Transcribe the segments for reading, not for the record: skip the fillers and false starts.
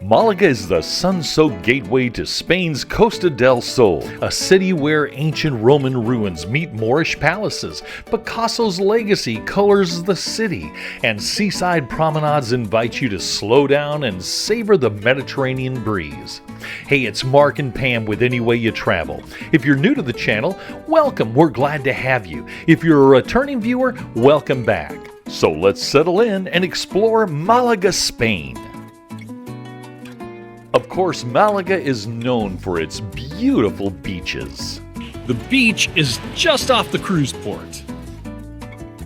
Malaga is the sun-soaked gateway to Spain's Costa del Sol, a city where ancient Roman ruins meet Moorish palaces, Picasso's legacy colors the city, and seaside promenades invite you to slow down and savor the Mediterranean breeze. Hey, it's Mark and Pam with Any Way You Travel. If you're new to the channel, welcome, we're glad to have you. If you're a returning viewer, welcome back. So let's settle in and explore Malaga, Spain. Of course, Malaga is known for its beautiful beaches. The beach is just off the cruise port.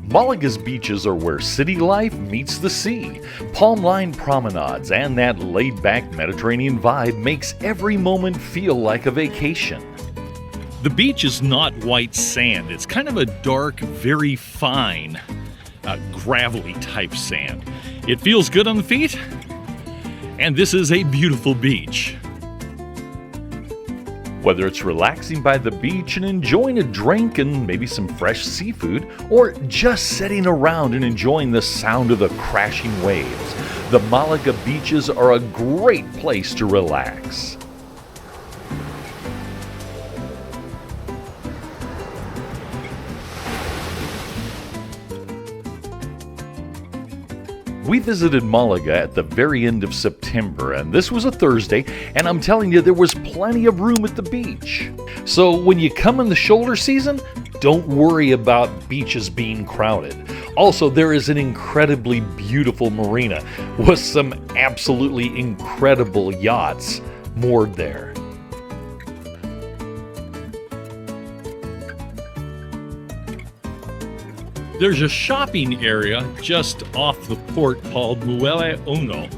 Malaga's beaches are where city life meets the sea. Palm-lined promenades and that laid-back Mediterranean vibe makes every moment feel like a vacation. The beach is not white sand. It's kind of a dark, very fine, gravelly type sand. It feels good on the feet. And this is a beautiful beach. Whether it's relaxing by the beach and enjoying a drink and maybe some fresh seafood, or just sitting around and enjoying the sound of the crashing waves, the Malaga beaches are a great place to relax. We visited Malaga at the very end of September, and this was a Thursday, and I'm telling you, there was plenty of room at the beach. So when you come in the shoulder season, don't worry about beaches being crowded. Also, there is an incredibly beautiful marina with some absolutely incredible yachts moored there. There's a shopping area just off the port called Muelle Uno,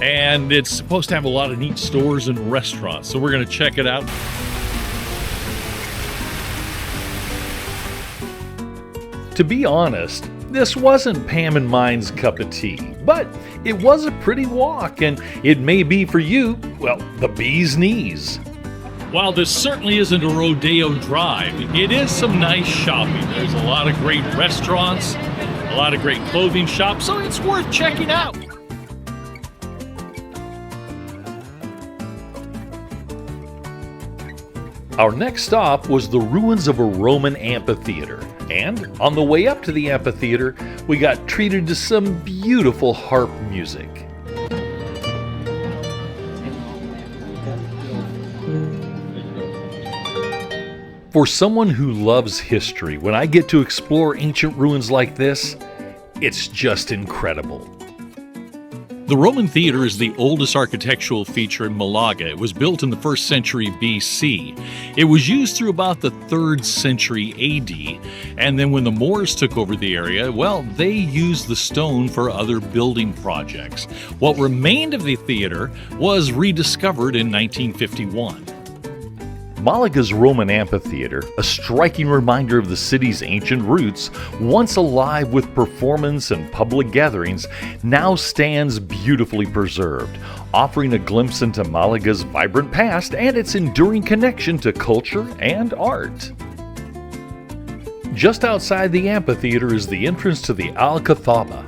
and it's supposed to have a lot of neat stores and restaurants, so we're going to check it out. To be honest, this wasn't Pam and mine's cup of tea, but it was a pretty walk, and it may be for you, well, the bee's knees. While this certainly isn't a rodeo drive, it is some nice shopping. There's a lot of great restaurants, a lot of great clothing shops, so it's worth checking out. Our next stop was the ruins of a Roman amphitheater, and on the way up to the amphitheater, we got treated to some beautiful harp music. For someone who loves history, when I get to explore ancient ruins like this, it's just incredible. The Roman Theater is the oldest architectural feature in Malaga. It was built in the 1st century BC. It was used through about the 3rd century AD, and then when the Moors took over the area, well, they used the stone for other building projects. What remained of the theater was rediscovered in 1951. Malaga's Roman amphitheater, a striking reminder of the city's ancient roots, once alive with performance and public gatherings, now stands beautifully preserved, offering a glimpse into Malaga's vibrant past and its enduring connection to culture and art. Just outside the amphitheater is the entrance to the Alcazaba.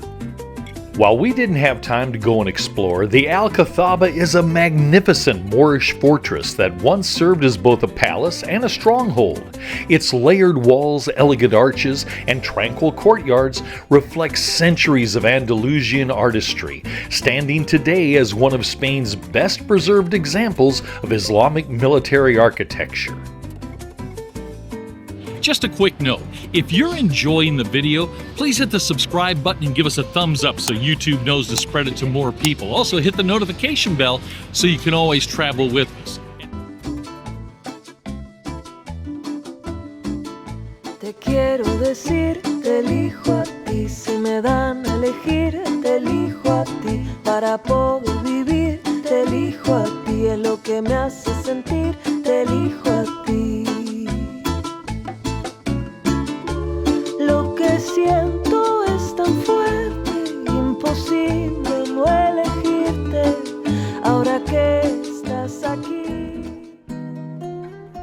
While we didn't have time to go and explore, the Alcazaba is a magnificent Moorish fortress that once served as both a palace and a stronghold. Its layered walls, elegant arches, and tranquil courtyards reflect centuries of Andalusian artistry, standing today as one of Spain's best preserved examples of Islamic military architecture. Just a quick note, if you're enjoying the video, please hit the subscribe button and give us a thumbs up so YouTube knows to spread it to more people. Also hit the notification bell so you can always travel with us. Te quiero decir, te elijo a ti, si me dan a elegir, te elijo a ti, para poder vivir, te elijo a ti, es lo que me hace sentir, te elijo a ti. Lo que siento es tan fuerte, imposible no elegirte, ahora que estás aquí.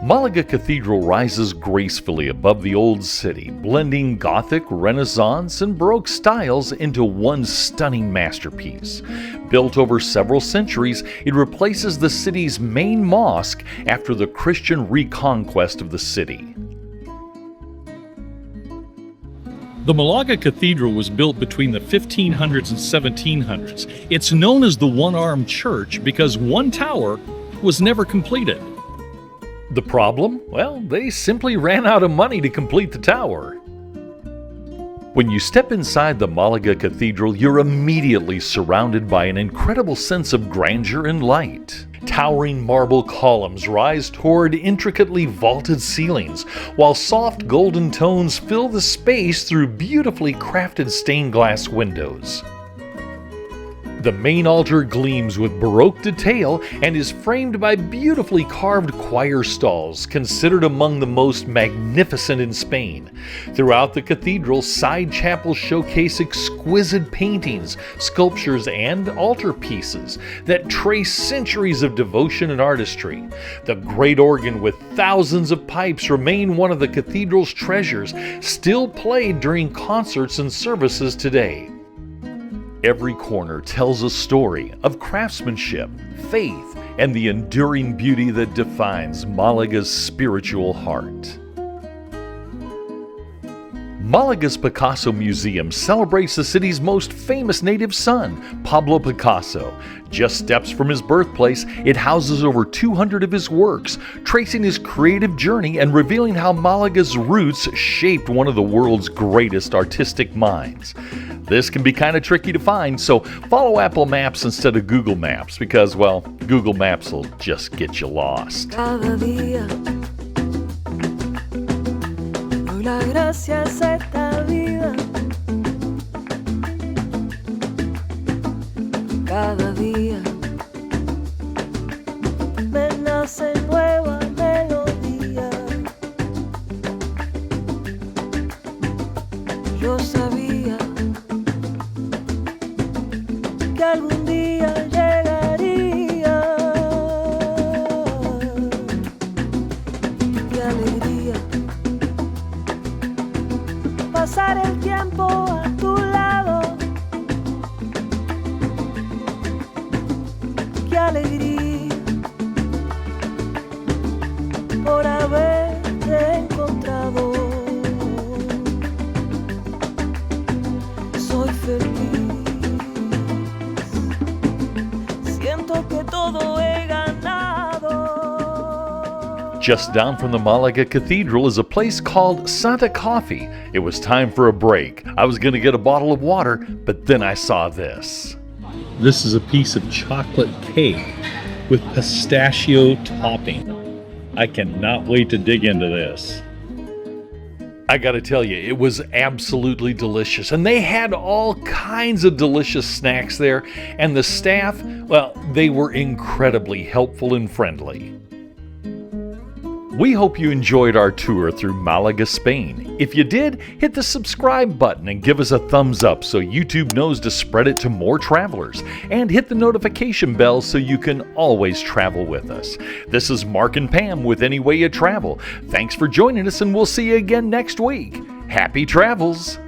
Malaga Cathedral rises gracefully above the old city, blending Gothic, Renaissance, and Baroque styles into one stunning masterpiece. Built over several centuries, it replaces the city's main mosque after the Christian reconquest of the city. The Malaga Cathedral was built between the 1500s and 1700s. It's known as the one-armed church because one tower was never completed. The problem? Well, they simply ran out of money to complete the tower. When you step inside the Malaga Cathedral, you're immediately surrounded by an incredible sense of grandeur and light. Towering marble columns rise toward intricately vaulted ceilings, while soft golden tones fill the space through beautifully crafted stained glass windows. The main altar gleams with Baroque detail and is framed by beautifully carved choir stalls, considered among the most magnificent in Spain. Throughout the cathedral, side chapels showcase exquisite paintings, sculptures, and altarpieces that trace centuries of devotion and artistry. The great organ with thousands of pipes remain one of the cathedral's treasures, still played during concerts and services today. Every corner tells a story of craftsmanship, faith, and the enduring beauty that defines Malaga's spiritual heart. Malaga's Picasso Museum celebrates the city's most famous native son, Pablo Picasso. Just steps from his birthplace, it houses over 200 of his works, tracing his creative journey and revealing how Malaga's roots shaped one of the world's greatest artistic minds. This can be kind of tricky to find, so follow Apple Maps instead of Google Maps because, well, Google Maps will just get you lost. Cada día doy las gracias a esta vida. Cada día me nace nueva melodía. Yo sabía que algún día llegaría. Qué alegría pasar el tiempo a tu lado. Qué alegría por haberte encontrado. Soy feliz. Siento que todo he ganado. Just down from the Malaga Cathedral is a place called Santa Coffee. It was time for a break. I was going to get a bottle of water, but then I saw this. This is a piece of chocolate cake with pistachio topping. I cannot wait to dig into this. I gotta tell you, it was absolutely delicious. And they had all kinds of delicious snacks there. And the staff, well, they were incredibly helpful and friendly. We hope you enjoyed our tour through Malaga, Spain. If you did, hit the subscribe button and give us a thumbs up so YouTube knows to spread it to more travelers. And hit the notification bell so you can always travel with us. This is Mark and Pam with Any Way You Travel. Thanks for joining us and we'll see you again next week. Happy travels!